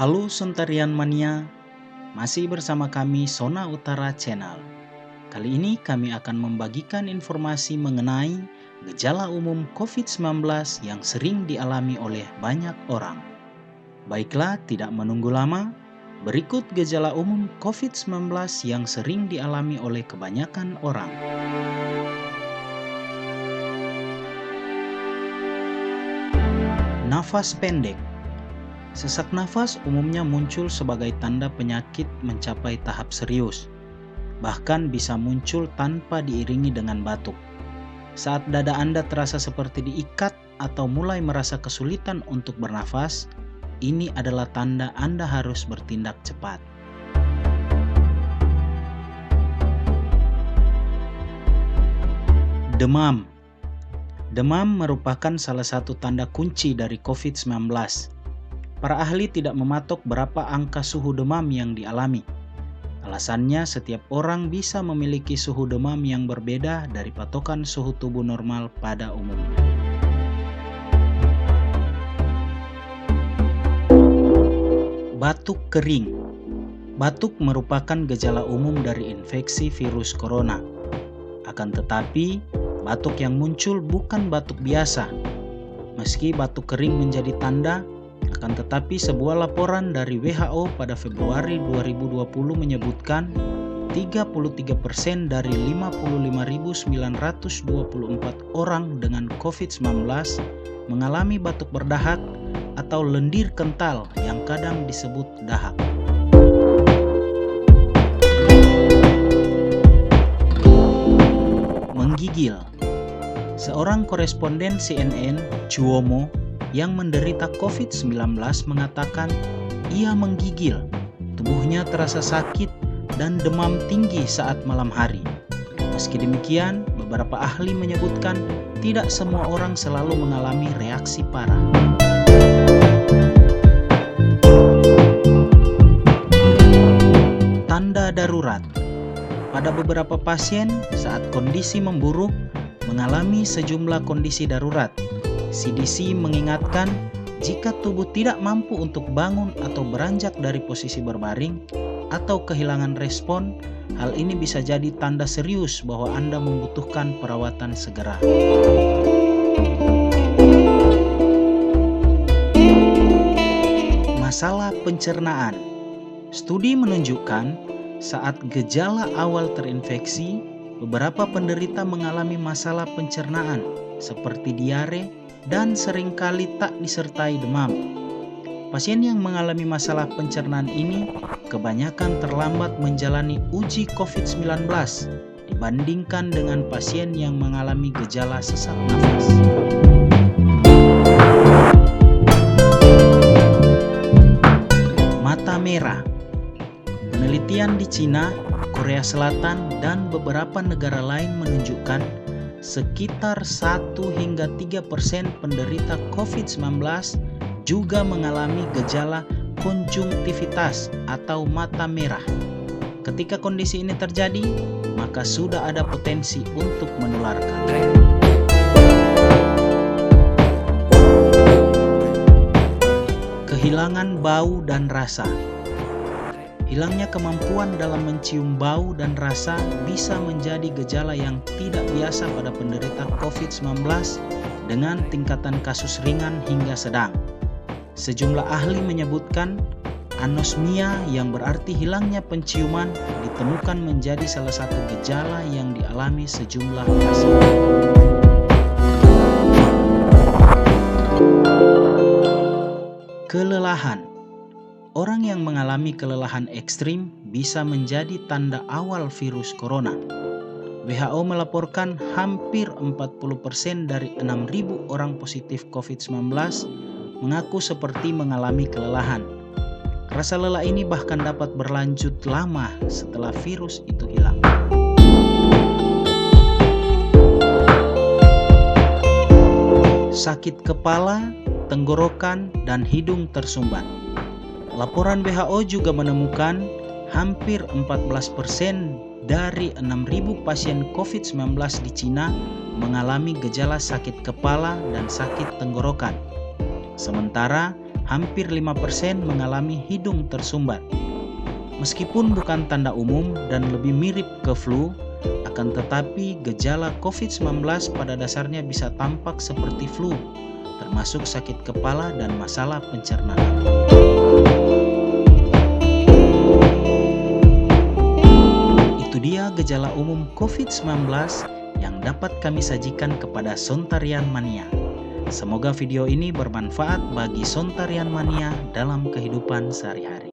Halo Suntarian Mania, masih bersama kami Sona Utara Channel. Kali ini kami akan membagikan informasi mengenai gejala umum COVID-19 yang sering dialami oleh banyak orang. Baiklah, tidak menunggu lama, berikut gejala umum COVID-19 yang sering dialami oleh kebanyakan orang. Nafas pendek. Sesak nafas umumnya muncul sebagai tanda penyakit mencapai tahap serius. Bahkan bisa muncul tanpa diiringi dengan batuk. Saat dada Anda terasa seperti diikat atau mulai merasa kesulitan untuk bernafas, ini adalah tanda Anda harus bertindak cepat. Demam. Demam merupakan salah satu tanda kunci dari COVID-19. Para ahli tidak mematok berapa angka suhu demam yang dialami. Alasannya, setiap orang bisa memiliki suhu demam yang berbeda dari patokan suhu tubuh normal pada umumnya. Batuk kering. Batuk merupakan gejala umum dari infeksi virus corona. Akan tetapi, batuk yang muncul bukan batuk biasa. Meski batuk kering menjadi tanda, akan tetapi sebuah laporan dari WHO pada Februari 2020 menyebutkan 33% dari 55.924 orang dengan COVID-19 mengalami batuk berdahak atau lendir kental yang kadang disebut dahak. Menggigil. Seorang koresponden CNN, Cuomo, yang menderita COVID-19 mengatakan ia menggigil, tubuhnya terasa sakit dan demam tinggi saat malam hari. Meski demikian, beberapa ahli menyebutkan tidak semua orang selalu mengalami reaksi parah. Tanda darurat. Pada beberapa pasien, saat kondisi memburuk, mengalami sejumlah kondisi darurat. CDC mengingatkan, jika tubuh tidak mampu untuk bangun atau beranjak dari posisi berbaring atau kehilangan respon, hal ini bisa jadi tanda serius bahwa Anda membutuhkan perawatan segera. Masalah pencernaan. Studi menunjukkan saat gejala awal terinfeksi, beberapa penderita mengalami masalah pencernaan seperti diare dan seringkali tak disertai demam. Pasien yang mengalami masalah pencernaan ini kebanyakan terlambat menjalani uji COVID-19 dibandingkan dengan pasien yang mengalami gejala sesak nafas. Mata merah. Penelitian di Cina, Korea Selatan, dan beberapa negara lain menunjukkan sekitar 1-3% penderita COVID-19 juga mengalami gejala konjungtivitas atau mata merah. Ketika kondisi ini terjadi, maka sudah ada potensi untuk menularkan. Kehilangan bau dan rasa. Hilangnya kemampuan dalam mencium bau dan rasa bisa menjadi gejala yang tidak biasa pada penderita COVID-19 dengan tingkatan kasus ringan hingga sedang. Sejumlah ahli menyebutkan anosmia, yang berarti hilangnya penciuman, ditemukan menjadi salah satu gejala yang dialami sejumlah pasien. Kelelahan. Orang yang mengalami kelelahan ekstrim bisa menjadi tanda awal virus corona. WHO melaporkan hampir 40% dari 6.000 orang positif COVID-19 mengaku seperti mengalami kelelahan. Rasa lelah ini bahkan dapat berlanjut lama setelah virus itu hilang. Sakit kepala, tenggorokan, dan hidung tersumbat. Laporan WHO juga menemukan hampir 14% dari 6.000 pasien COVID-19 di Cina mengalami gejala sakit kepala dan sakit tenggorokan. Sementara hampir 5% mengalami hidung tersumbat. Meskipun bukan tanda umum dan lebih mirip ke flu, akan tetapi gejala COVID-19 pada dasarnya bisa tampak seperti flu, termasuk sakit kepala dan masalah pencernaan. Itu dia gejala umum COVID-19 yang dapat kami sajikan kepada Sontarian Mania. Semoga video ini bermanfaat bagi Sontarian Mania dalam kehidupan sehari-hari.